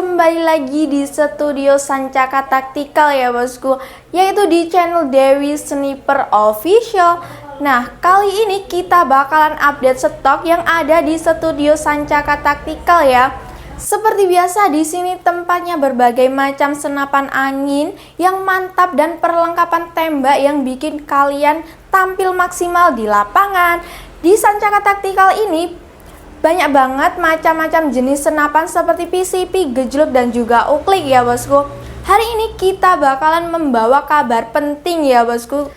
kembali lagi di studio Sancaka Taktikal ya bosku, yaitu di channel Dewi Sniper Official. Nah, kali ini kita bakalan update stok yang ada di studio Sancaka Taktikal ya. Seperti biasa di sini tempatnya berbagai macam senapan angin yang mantap dan perlengkapan tembak yang bikin kalian tampil maksimal di lapangan. Di Sancaka Taktikal ini banyak banget macam-macam jenis senapan seperti PCP, gejluk, dan juga uklik ya bosku. Hari ini kita bakalan membawa kabar penting ya bosku,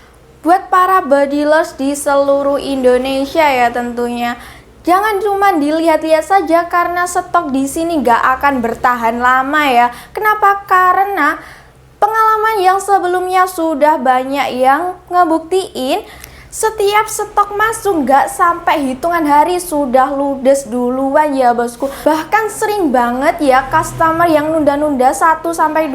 buat para bodylovers di seluruh Indonesia ya tentunya. Jangan cuma dilihat-lihat saja karena stok di sini gak akan bertahan lama ya. Kenapa? Karena pengalaman yang sebelumnya sudah banyak yang ngebuktiin setiap stok masuk gak sampai hitungan hari sudah ludes duluan ya bosku. Bahkan sering banget ya customer yang nunda-nunda 1-2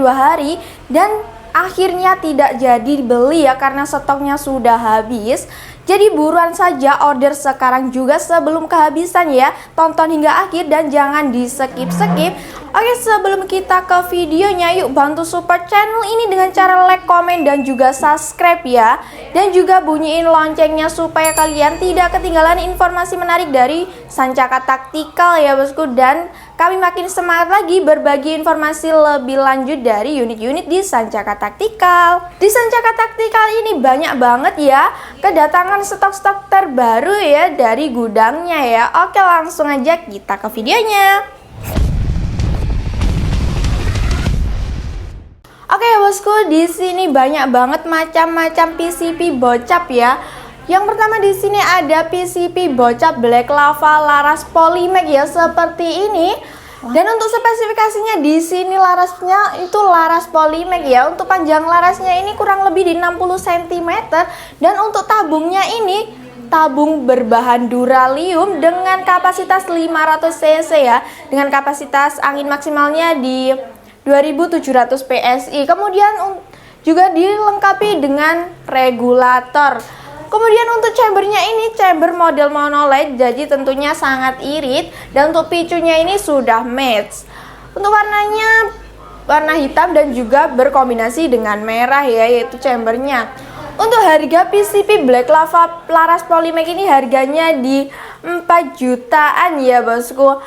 hari dan akhirnya tidak jadi beli ya karena stoknya sudah habis. Jadi buruan saja order sekarang juga sebelum kehabisan ya. Tonton hingga akhir dan jangan di skip-skip. Oke, sebelum kita ke videonya, yuk bantu support channel ini dengan cara like, komen, dan juga subscribe ya. Dan juga bunyiin loncengnya supaya kalian tidak ketinggalan informasi menarik dari Sancaka Taktikal ya bosku. Dan kami makin semangat lagi berbagi informasi lebih lanjut dari unit-unit di Sancaka Taktikal. Di Sancaka Taktikal ini banyak banget ya kedatangan stok-stok terbaru ya dari gudangnya ya. Oke, langsung aja kita ke videonya. Oke ya bosku, di sini banyak banget macam-macam PCP bocap ya. Yang pertama di sini ada PCP bocap Black Lava Laras Polymax ya seperti ini. Dan untuk spesifikasinya di sini larasnya itu laras Polymax ya. Untuk panjang larasnya ini kurang lebih di 60 cm dan untuk tabungnya ini tabung berbahan duralium dengan kapasitas 500 cc ya. Dengan kapasitas angin maksimalnya di 2700 PSI. Kemudian juga dilengkapi dengan regulator. Kemudian untuk chambernya ini chamber model monolight, jadi tentunya sangat irit. Dan untuk picunya ini sudah match. Untuk warnanya warna hitam dan juga berkombinasi dengan merah ya, yaitu chambernya. Untuk harga PCP Black Lava Laras Polymax ini harganya di 4 jutaan ya bosku.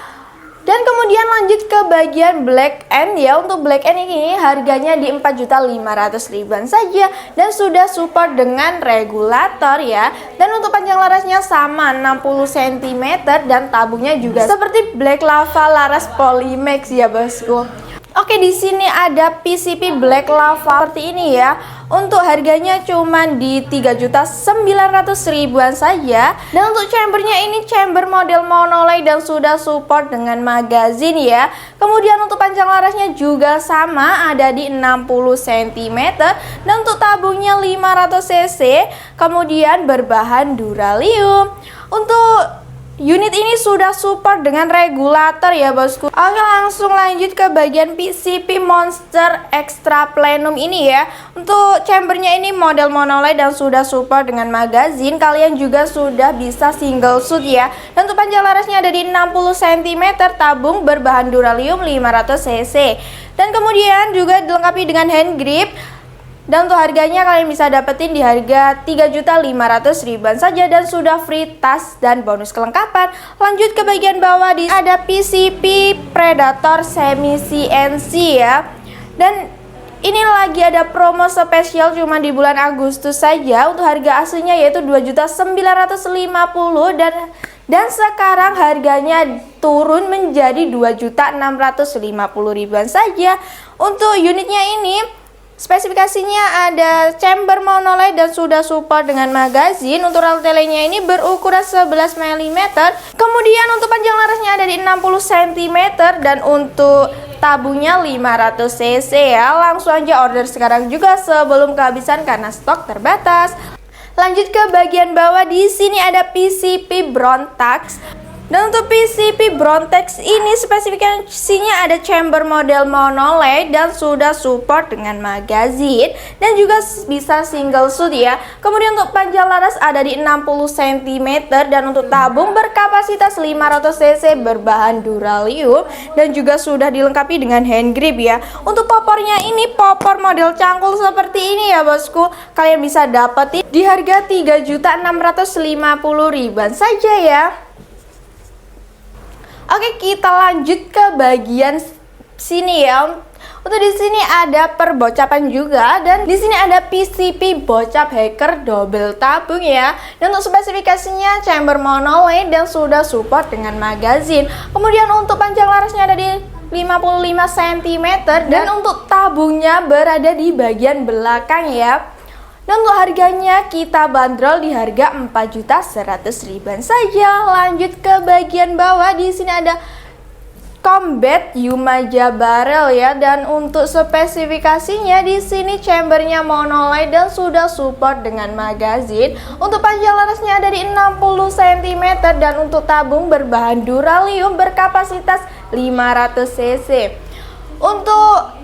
Dan kemudian lanjut ke bagian black end ya. Untuk black end ini harganya di 4.500.000-an saja dan sudah support dengan regulator ya. Dan untuk panjang larasnya sama 60 cm dan tabungnya juga seperti Black Lava Laras Polymax ya bosku. Oke, di sini ada PCP Black Lava seperti ini ya. Untuk harganya cuma di 3.900.000-an saja. Dan untuk chambernya ini chamber model monolight dan sudah support dengan magazine ya. Kemudian untuk panjang larasnya juga sama, ada di 60 cm. Dan untuk tabungnya 500 cc, kemudian berbahan duralium. Untuk unit ini sudah support dengan regulator ya bosku. Oke, langsung lanjut ke bagian PCP Monster Extra Plenum ini ya. Untuk chambernya ini model monolight dan sudah support dengan magazine. Kalian juga sudah bisa single shoot ya. Dan untuk panjang larasnya ada di 60 cm, tabung berbahan duralium 500 cc. Dan kemudian juga dilengkapi dengan hand grip. Dan untuk harganya kalian bisa dapetin di harga 3.500.000-an saja dan sudah free tas dan bonus kelengkapan. Lanjut ke bagian bawah, di ada PCP Predator Semi CNC ya. Dan ini lagi ada promo spesial cuma di bulan Agustus saja. Untuk harga aslinya yaitu 2.950.000 dan sekarang harganya turun menjadi 2.650.000-an saja. Untuk unitnya ini spesifikasinya ada chamber monolight dan sudah support dengan magazine. Untuk rel telenya ini berukuran 11 mm. Kemudian untuk panjang larasnya ada di 60 cm dan untuk tabungnya 500 cc ya. Langsung aja order sekarang juga sebelum kehabisan karena stok terbatas. Lanjut ke bagian bawah, di sini ada PCP Brontax Dan untuk PCP Brontex ini spesifikasinya ada chamber model monolith dan sudah support dengan magazine dan juga bisa single shoot ya. Kemudian untuk panjang laras ada di 60 cm dan untuk tabung berkapasitas 500 cc berbahan duralium dan juga sudah dilengkapi dengan hand grip ya. Untuk popornya ini popor model cangkul seperti ini ya bosku. Kalian bisa dapetin di harga 3.650.000 saja ya. Oke, kita lanjut ke bagian sini ya. Untuk di sini ada perbocapan juga dan di sini ada PCP bocap hacker double tabung ya. Dan untuk spesifikasinya chamber monolith dan sudah support dengan magazine. Kemudian untuk panjang larasnya ada di 55 cm dan untuk tabungnya berada di bagian belakang ya. Dan untuk harganya kita bandrol di harga 4.100.000 saja. Lanjut ke bagian bawah, di sini ada Combat Umaja Barrel ya, dan untuk spesifikasinya di sini chambernya monolith dan sudah support dengan magazine. Untuk panjang larasnya ada di 60 cm dan untuk tabung berbahan duralium berkapasitas 500 cc. Untuk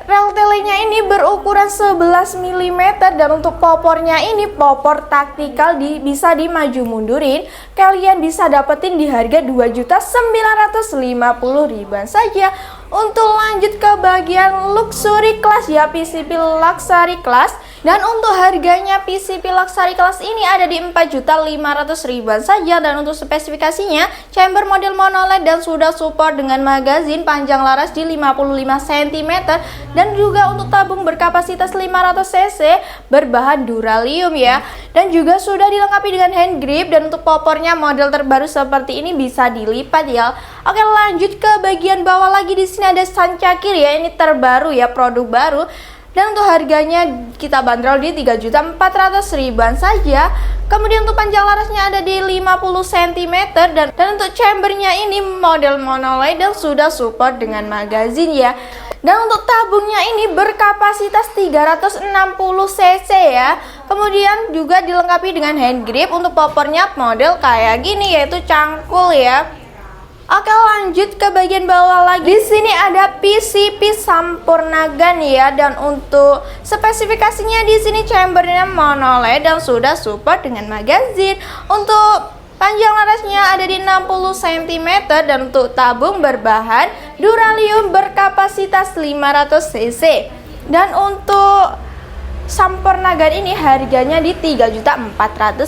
rel telenya ini berukuran 11 mm dan untuk popornya ini popor taktikal bisa dimaju mundurin. Kalian bisa dapetin di harga 2.950.000 saja. Untuk lanjut ke bagian luxury class ya, PCP luxury class. Dan untuk harganya PCP luxury class ini ada di 4.500.000 saja. Dan untuk spesifikasinya chamber model monolith dan sudah support dengan magazine, panjang laras di 55 cm dan juga untuk tabung berkapasitas 500 cc berbahan duralium ya. Dan juga sudah dilengkapi dengan hand grip dan untuk popornya model terbaru seperti ini bisa dilipat ya. Oke, lanjut ke bagian bawah lagi, di sini ada Sancakir ya, ini terbaru ya, produk baru. Dan untuk harganya kita bandrol di 3.400.000 saja. Kemudian untuk panjang larasnya ada di 50 cm dan untuk chambernya ini model monolith dan sudah support dengan magazine ya. Dan untuk tabungnya ini berkapasitas 360 cc ya. Kemudian juga dilengkapi dengan hand grip. Untuk popornya model kayak gini yaitu cangkul ya. Oke, lanjut ke bagian bawah lagi. Di sini ada PCP Sampurnagan ya, dan untuk spesifikasinya di sini chambernya monolith dan sudah support dengan magazine. Untuk panjang larasnya ada di 60 cm dan untuk tabung berbahan duralium berkapasitas 500 cc. Dan untuk Sampurnagan ini harganya di 3.400.000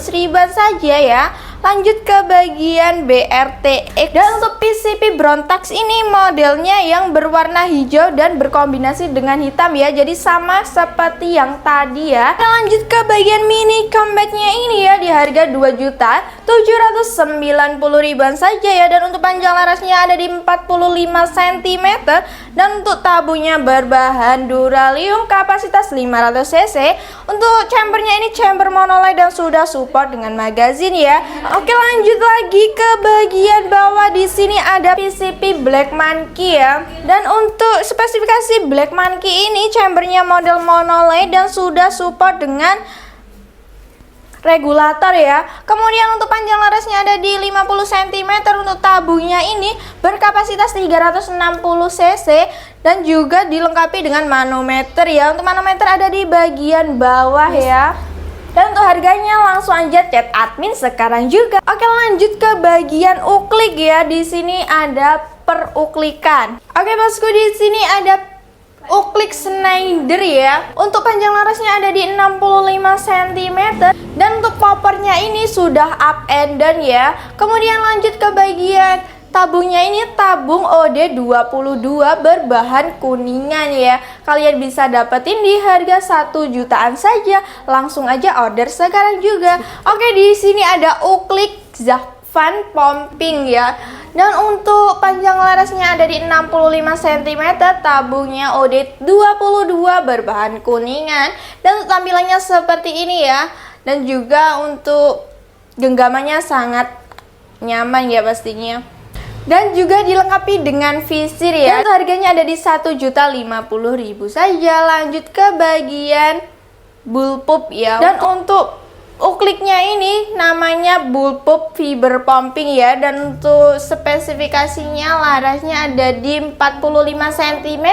saja ya. Lanjut ke bagian BRTX. Dan untuk PCP Brontex ini modelnya yang berwarna hijau dan berkombinasi dengan hitam ya. Jadi sama seperti yang tadi ya. Kita lanjut ke bagian mini combatnya ini ya, di harga 2.790.000 saja ya. Dan untuk panjang larasnya ada di 45 cm dan untuk tabungnya berbahan duralium kapasitas 500 cc. Untuk chambernya ini chamber monolith dan sudah support dengan magazine ya. Oke, lanjut lagi ke bagian bawah, di sini ada PCP Black Monkey ya. Dan untuk spesifikasi Black Monkey ini chambernya model monolith dan sudah support dengan regulator ya. Kemudian untuk panjang larasnya ada di 50 cm. Untuk tabungnya ini berkapasitas 360 cc dan juga dilengkapi dengan manometer ya. Untuk manometer ada di bagian bawah ya. Dan untuk harganya langsung aja chat admin sekarang juga. Oke, lanjut ke bagian uklik ya. Di sini ada peruklikan. Oke bosku, di sini ada uklik Schneider ya. Untuk panjang larasnya ada di 65 cm dan untuk popornya ini sudah up and down ya. Kemudian lanjut ke bagian tabungnya, ini tabung OD22 berbahan kuningan ya. Kalian bisa dapetin di harga 1 jutaan saja. Langsung aja order sekarang juga. Oke, di sini ada uklik Zafan Pumping ya. Dan untuk panjang larasnya ada di 65 cm, tabungnya OD22 berbahan kuningan dan tampilannya seperti ini ya. Dan juga untuk genggamannya sangat nyaman ya pastinya. Dan juga dilengkapi dengan visir ya. Dan harganya ada di 1.050.000 saja. Lanjut ke bagian bullpup ya. Dan untuk Ukliknya ini namanya bullpup fiber pumping ya, dan untuk spesifikasinya larasnya ada di 45 cm.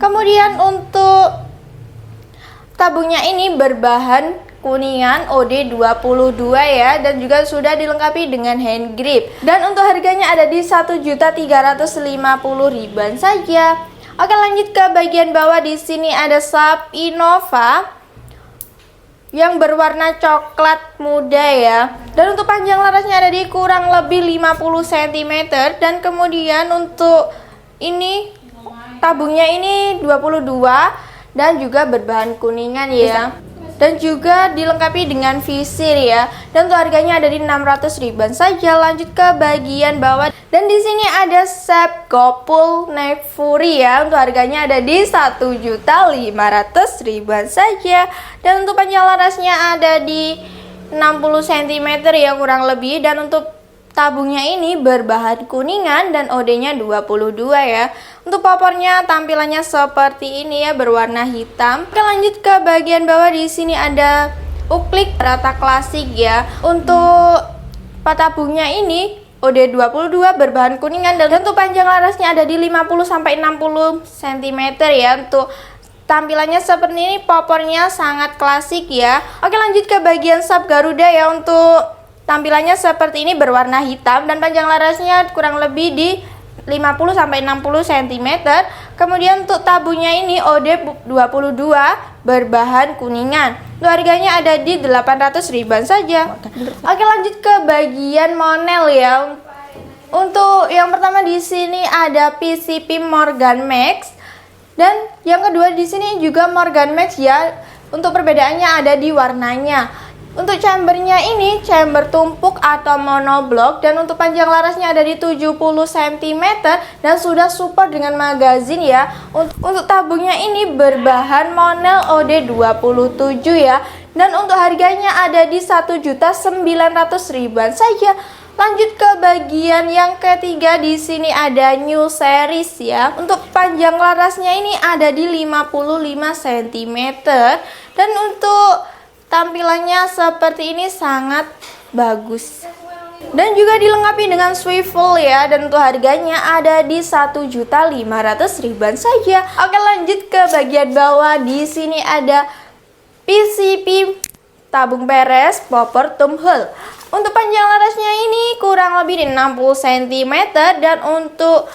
Kemudian untuk tabungnya ini berbahan kuningan OD22 ya, dan juga sudah dilengkapi dengan hand grip. Dan untuk harganya ada di 1.350.000 saja. Oke, lanjut ke bagian bawah. Di sini ada Sharp Innova yang berwarna coklat muda ya, dan untuk panjang larasnya ada di kurang lebih 50 cm. Dan kemudian untuk ini tabungnya ini 22 dan juga berbahan kuningan ya, dan juga dilengkapi dengan visir ya, dan untuk harganya ada di 600.000 saja. Lanjut ke bagian bawah, dan di sini ada Sharp Gopul Night Fury ya, untuk harganya ada di 1.500.000 saja, dan untuk panjang larasnya ada di 60 cm ya kurang lebih, dan untuk tabungnya ini berbahan kuningan dan OD-nya 22 ya. Untuk popornya tampilannya seperti ini ya, berwarna hitam. Oke, lanjut ke bagian bawah. Di sini ada uklik rata klasik ya. Untuk tabungnya ini OD22 berbahan kuningan, dan untuk panjang larasnya ada di 50 sampai 60 cm ya. Untuk tampilannya seperti ini, popornya sangat klasik ya. Oke, lanjut ke bagian Sharp Garuda ya. Untuk tampilannya seperti ini, berwarna hitam dan panjang larasnya kurang lebih di 50 sampai 60 cm. Kemudian untuk tabungnya ini OD22 berbahan kuningan. Untuk harganya ada di 800.000 saja. Oke, lanjut ke bagian monel ya. Untuk yang pertama di sini ada PCP Morgan Max, dan yang kedua di sini juga Morgan Max ya. Untuk perbedaannya ada di warnanya. Untuk chambernya ini chamber tumpuk atau monoblok, dan untuk panjang larasnya ada di 70 cm dan sudah support dengan magazin ya. Untuk tabungnya ini berbahan monel OD27 ya, dan untuk harganya ada di 1.900.000 saja. Lanjut ke bagian yang ketiga. Di sini ada New Series ya. Untuk panjang larasnya ini ada di 55 cm, dan untuk tampilannya seperti ini, sangat bagus. Dan juga dilengkapi dengan swivel ya, dan untuk harganya ada di 1.500.000 saja. Oke, lanjut ke bagian bawah. Di sini ada PCP tabung peres popper thumb hole. Untuk panjang larasnya ini kurang lebih di 60 cm, dan untuk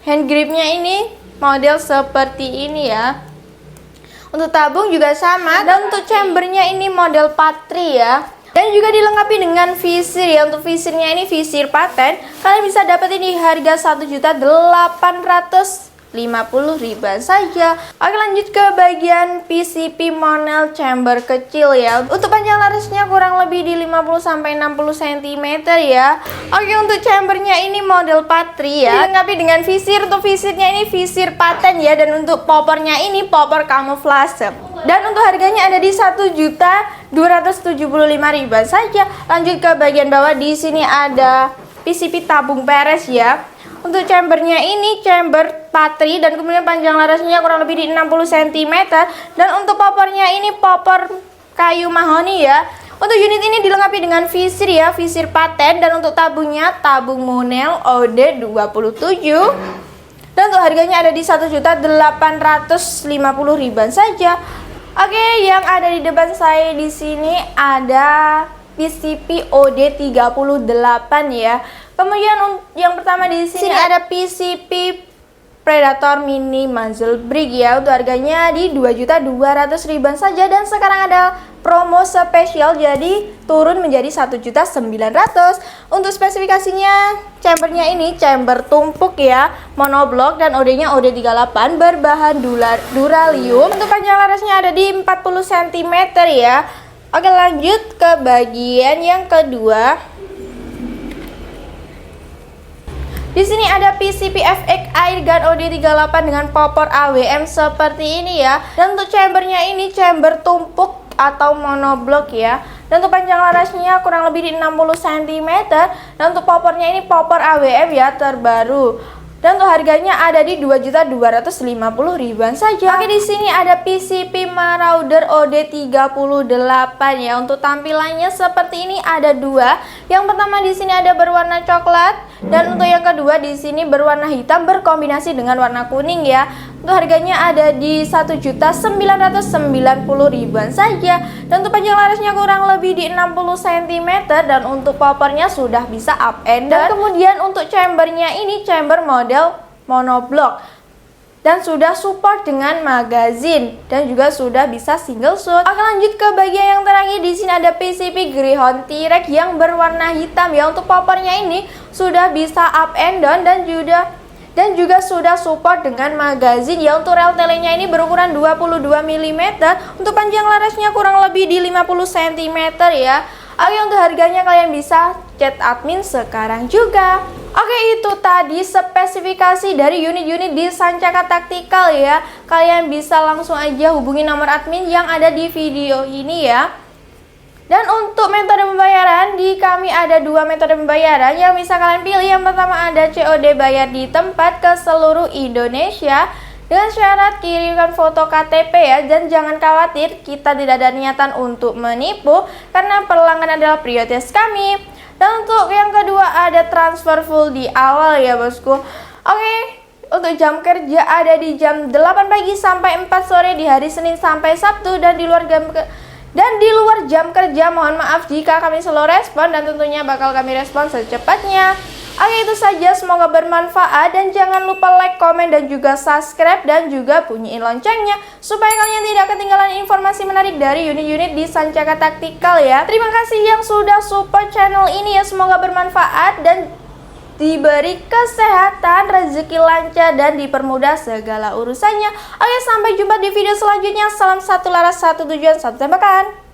hand gripnya ini model seperti ini ya. Untuk tabung juga sama, dan untuk chambernya ini model Patri ya, dan juga dilengkapi dengan visir ya. Untuk visirnya ini visir paten. Kalian bisa dapetin di harga 1.850.000 saja. Oke, lanjut ke bagian PCP Monel chamber kecil ya. Untuk panjang larasnya kurang lebih di 50 sampai 60 cm ya. Oke, untuk chambernya ini model Patri ya, dilengkapi dengan visir. Untuk visirnya ini visir paten ya, dan untuk popornya ini popor kamuflase. Dan untuk harganya ada di 1.275.000 saja. Lanjut ke bagian bawah. Di sini ada PCP tabung peres ya. Untuk chambernya ini chamber Patri, dan kemudian panjang larasnya kurang lebih di 60 cm, dan untuk popornya ini popor kayu mahoni ya. Untuk unit ini dilengkapi dengan visir ya, visir paten, dan untuk tabungnya tabung monel OD27, dan untuk harganya ada di 1.850.000 saja. Oke, yang ada di depan saya di sini ada PCP OD38 ya. Kemudian yang pertama di sini ada PCP Predator Mini Muzzle Brake ya. Untuk harganya di 2.200.000 saja, dan sekarang ada promo spesial, jadi turun menjadi 1.900.000. Untuk spesifikasinya, chambernya ini chamber tumpuk ya, monoblok, dan OD-nya OD38 berbahan duralium. Untuk panjang larasnya ada di 40 cm ya. Oke, lanjut ke bagian yang kedua. Di sini ada PCP FX Airgun OD38 dengan popor AWM seperti ini ya. Dan untuk chambernya ini chamber tumpuk atau monoblok ya. Dan untuk panjang larasnya kurang lebih di 60 cm. Dan untuk popornya ini popor AWM ya, terbaru. Dan untuk harganya ada di 2.250.000-an saja. Oke, di sini ada PCP Marauder OD38 ya. Untuk tampilannya seperti ini ada dua. Yang pertama di sini ada berwarna coklat dan untuk yang kedua di sini berwarna hitam berkombinasi dengan warna kuning ya. Untuk harganya ada di 1.990.000-an saja. Dan untuk panjang larasnya kurang lebih di 60 cm dan untuk poppernya sudah bisa up and down. Dan kemudian untuk chambernya ini chamber model monoblock dan sudah support dengan magazine dan juga sudah bisa single shot. Oke, lanjut ke bagian yang terakhir. Di sini ada PCP Greyhound T-Rex yang berwarna hitam ya. Untuk poppernya ini sudah bisa up and down dan juga sudah support dengan magazine ya. Untuk rel telenya ini berukuran 22 mm. Untuk panjang larasnya kurang lebih di 50 cm ya. Oke, untuk harganya kalian bisa chat admin sekarang juga. Oke, itu tadi spesifikasi dari unit-unit di Sancaka Tactical ya. Kalian bisa langsung aja hubungi nomor admin yang ada di video ini ya. Dan untuk metode pembayaran, di kami ada dua metode pembayaran yang bisa kalian pilih. Yang pertama ada COD bayar di tempat ke seluruh Indonesia dengan syarat kirimkan foto KTP ya. Dan jangan khawatir, kita tidak ada niatan untuk menipu karena pelanggan adalah prioritas kami. Dan untuk yang kedua ada transfer full di awal ya bosku. Oke, untuk jam kerja ada di jam 8 pagi sampai 4 sore di hari Senin sampai Sabtu. Dan di luar jam kerja mohon maaf jika kami slow respon dan tentunya bakal kami respon secepatnya. Oke, itu saja, semoga bermanfaat dan jangan lupa like, komen, dan juga subscribe dan juga bunyiin loncengnya supaya kalian tidak ketinggalan informasi menarik dari unit-unit di Sancaka Tactical ya. Terima kasih yang sudah support channel ini ya, semoga bermanfaat dan diberi kesehatan, rezeki lancar dan dipermudah segala urusannya. Oke, sampai jumpa di video selanjutnya. Salam satu laras, satu tujuan, satu tembakan.